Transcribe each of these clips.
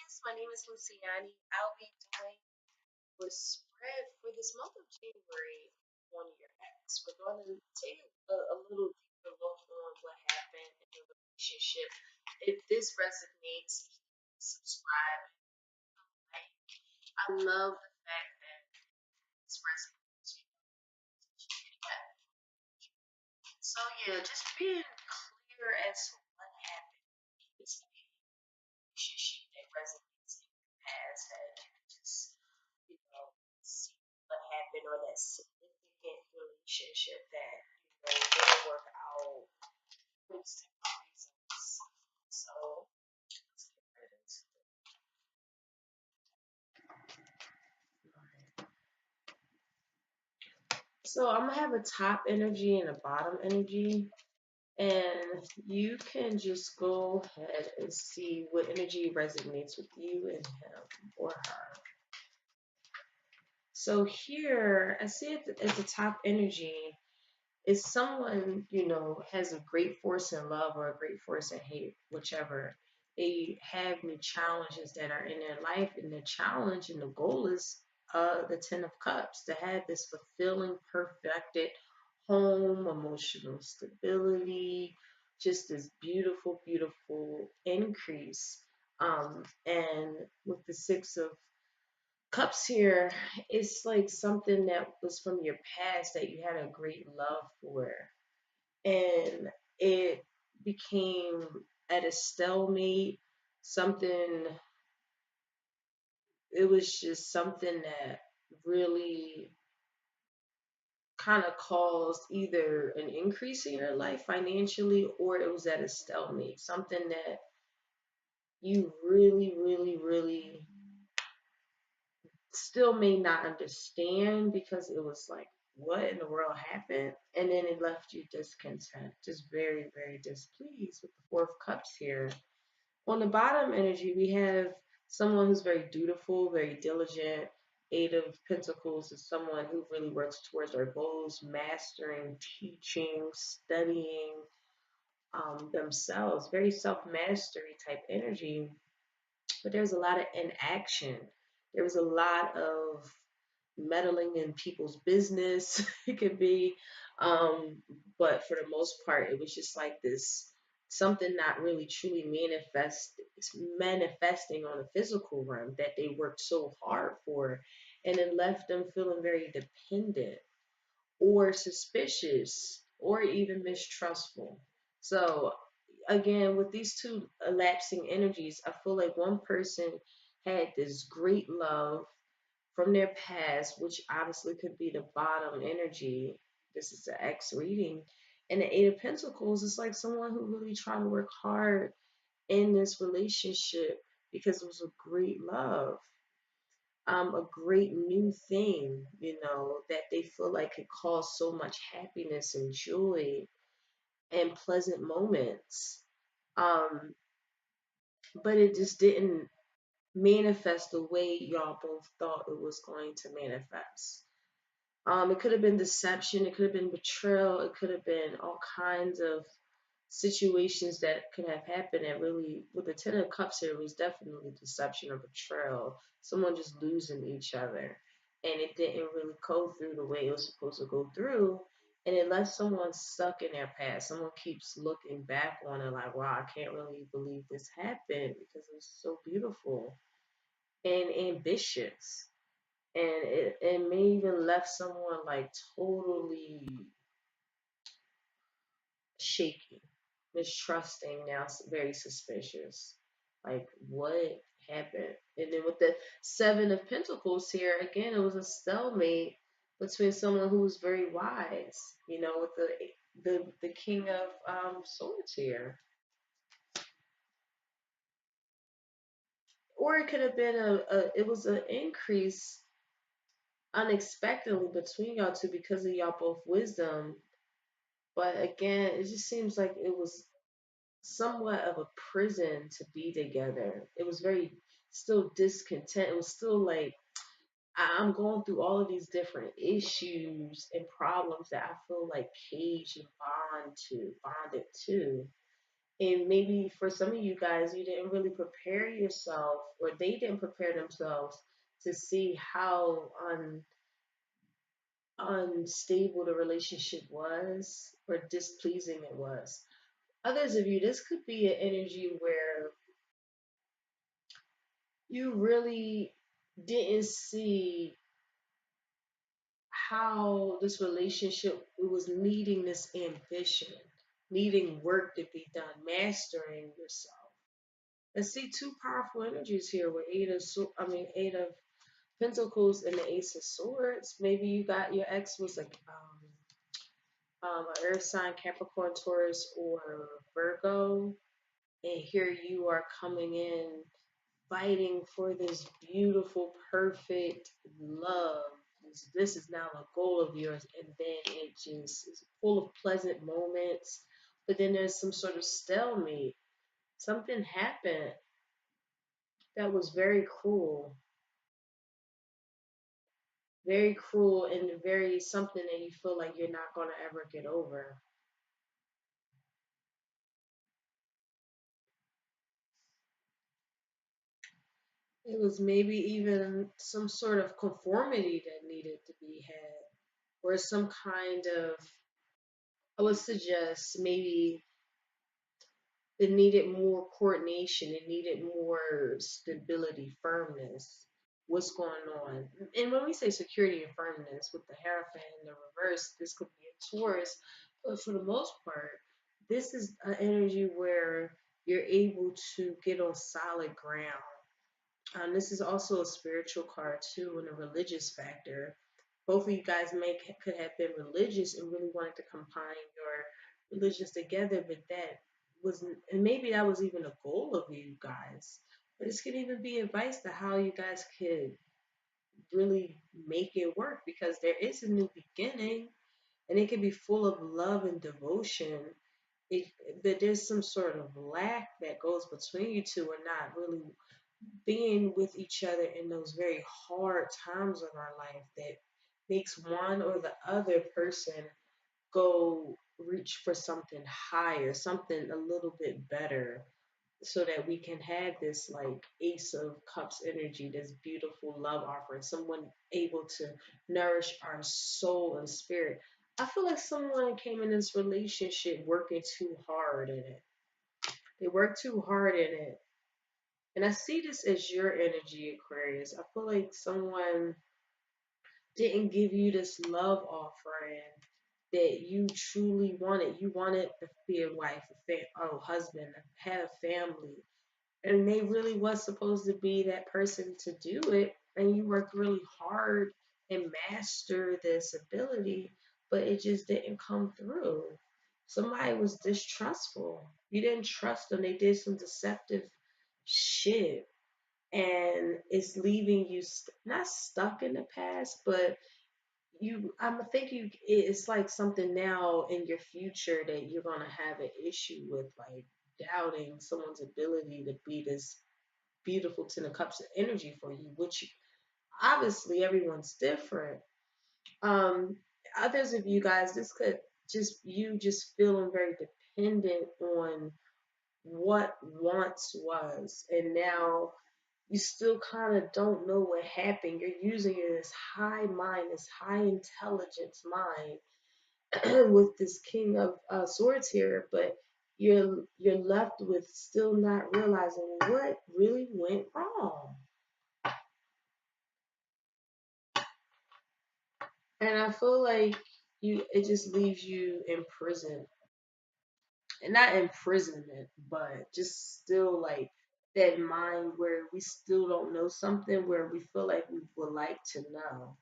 guys, my name is Luciani. I'll be doing the spread for this month of January on your ex. We're going to take a little deeper look on what happened in the relationship. If this resonates, subscribe. Like, I love the fact that this resonates. So yeah, just being clear as to what happened in this relationship that resonates in your past that you can just see what happened or that significant relationship that, didn't work out for different reasons. So let's get right into it. So I'm gonna have a top energy and a bottom energy. And you can just go ahead and see what energy resonates with you and him or her. So here, I see it as the top energy is someone, has a great force in love or a great force in hate, whichever. They have new challenges that are in their life, and the challenge and the goal is the Ten of Cups to have this fulfilling, perfected home, emotional stability, just this beautiful, beautiful increase. And with the Six of Cups here, it's like something that was from your past that you had a great love for, and it became at a stalemate. Something, it was just something that really kind of caused either an increase in your life financially, or it was at a stalemate. Something that you really, really, really still may not understand because it was like, what in the world happened? And then it left you discontent, just very, very displeased with the Four of Cups here. On the bottom energy, we have someone who's very dutiful, very diligent. Eight of Pentacles is someone who really works towards their goals, mastering, teaching, studying themselves. Very self mastery type energy, but there's a lot of inaction. There was a lot of meddling in people's business. It could be, um, but for the most part, it was just like this something not really truly manifesting on a physical realm that they worked so hard for, and it left them feeling very dependent or suspicious or even mistrustful. So again, with these two elapsing energies, I feel like one person had this great love from their past, which obviously could be the bottom energy. This is the X reading. And the Eight of Pentacles is like someone who really tried to work hard in this relationship because it was a great love, a great new thing, that they feel like could cause so much happiness and joy and pleasant moments. Um, but it just didn't manifest the way y'all both thought it was going to manifest. It could have been deception, it could have been betrayal, it could have been all kinds of situations that could have happened that really, with the Ten of Cups here, it was definitely deception or betrayal, someone just losing each other. And it didn't really go through the way it was supposed to go through. And it left someone stuck in their past. Someone keeps looking back on it like, wow, I can't really believe this happened because it was so beautiful and ambitious, and it may even left someone like totally shaky, mistrusting, now very suspicious. Like, what happened? And then with the Seven of Pentacles here, again, it was a stalemate between someone who was very wise, with the King of Swords here. Or it could have been it was an increase unexpectedly between y'all two because of y'all both wisdom. But again, it just seems like it was somewhat of a prison to be together. It was very still discontent. It was still like, I'm going through all of these different issues and problems that I feel like caged and bonded to. And maybe for some of you guys, you didn't really prepare yourself, or they didn't prepare themselves to see how unstable the relationship was or displeasing it was. Others of you, this could be an energy where you really didn't see how this relationship was needing this ambition, needing work to be done, mastering yourself. I see two powerful energies here with Eight of Pentacles and the Ace of Swords. Maybe you got your ex was like an Earth sign, Capricorn, Taurus, or Virgo, and here you are coming in fighting for this beautiful, perfect love. This is now a goal of yours, and then it just is full of pleasant moments. But then there's some sort of stalemate. Something happened that was very cruel, and very something that you feel like you're not going to ever get over. It was maybe even some sort of conformity that needed to be had, or some kind of, I would suggest maybe it needed more coordination, it needed more stability, firmness. What's going on? And when we say security and firmness with the Hierophant in the reverse, this could be a Taurus, but for the most part, this is an energy where you're able to get on solid ground. This is also a spiritual card too, and a religious factor. Both of you guys could have been religious and really wanted to combine your religions together, but that wasn't, and maybe that was even a goal of you guys. But this could even be advice to how you guys could really make it work, because there is a new beginning, and it can be full of love and devotion. It, but there's some sort of lack that goes between you two, or not really being with each other in those very hard times of our life, that makes one or the other person go reach for something higher, something a little bit better, so that we can have this like Ace of Cups energy, this beautiful love offering, someone able to nourish our soul and spirit. I feel like someone came in this relationship working too hard in it. They worked too hard in it. And I see this as your energy, Aquarius. I feel like someone didn't give you this love offering that you truly wanted. You wanted to be a wife, a husband, have a family. And they really was supposed to be that person to do it. And you worked really hard and master this ability, but it just didn't come through. Somebody was distrustful. You didn't trust them. They did some deceptive shit, and it's leaving you not stuck in the past, but I'm think you it's like something now in your future that you're gonna have an issue with, like doubting someone's ability to be this beautiful Ten of Cups of energy for you, which obviously everyone's different. Um, Others of you guys, this could just feeling very dependent on what once was, and now you still kind of don't know what happened. You're using this high mind, this high intelligence mind with this King of Swords here, but you're left with still not realizing what really went wrong. And I feel like it just leaves you in prison, and not imprisonment, but just still like that mind where we still don't know something, where we feel like we would like to know.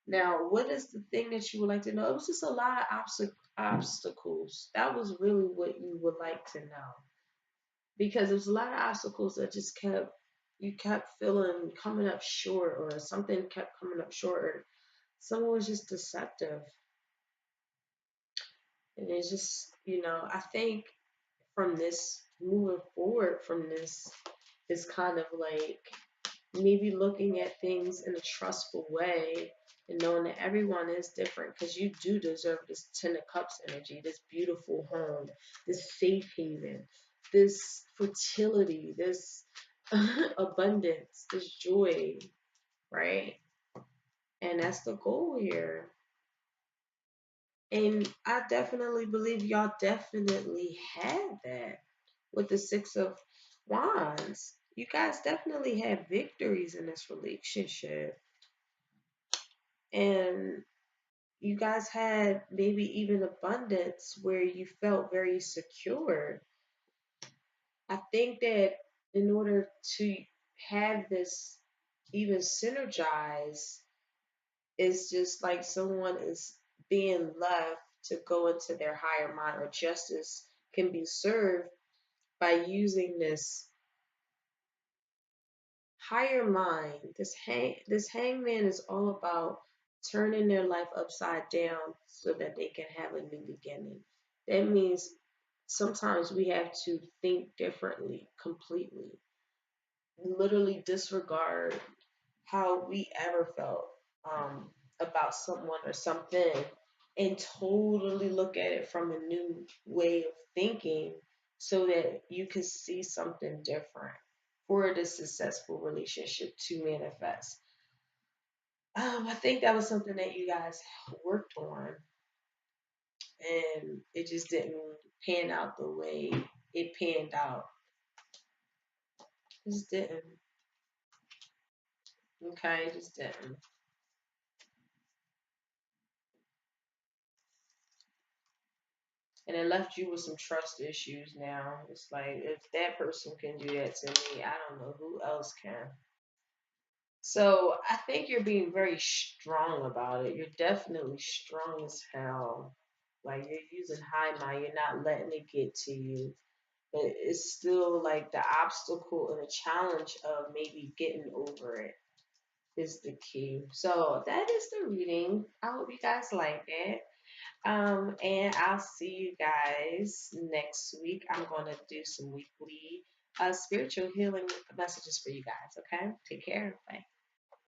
Now, what is the thing that you would like to know? It was just a lot of obstacles. That was really what you would like to know, because there was a lot of obstacles that just you kept feeling coming up short, or something kept coming up short, or someone was just deceptive. And it's just, I think from this moving forward from this is kind of like maybe looking at things in a trustful way, and knowing that everyone is different, because you do deserve this Ten of Cups energy, this beautiful home, this safe haven. this fertility, this abundance, this joy, right? And that's the goal here. And I definitely believe y'all definitely had that with the Six of Wands. You guys definitely had victories in this relationship. And you guys had maybe even abundance where you felt very secure. I think that in order to have this even synergize, it's just like someone is being left to go into their higher mind, or justice can be served by using this higher mind. This hangman is all about turning their life upside down so that they can have a new beginning. That means sometimes we have to think differently completely, literally disregard how we ever felt about someone or something, and totally look at it from a new way of thinking so that you can see something different for the successful relationship to manifest. I think that was something that you guys worked on, and it just didn't pan out the way it panned out. It just didn't. Okay, it just didn't. And it left you with some trust issues now. It's like, if that person can do that to me, I don't know who else can. So I think you're being very strong about it. You're definitely strong as hell. Like, you're using high mind. You're not letting it get to you. But it's still like the obstacle and the challenge of maybe getting over it is the key. So that is the reading. I hope you guys like it. And I'll see you guys next week. I'm going to do some weekly spiritual healing messages for you guys. Okay? Take care. Bye.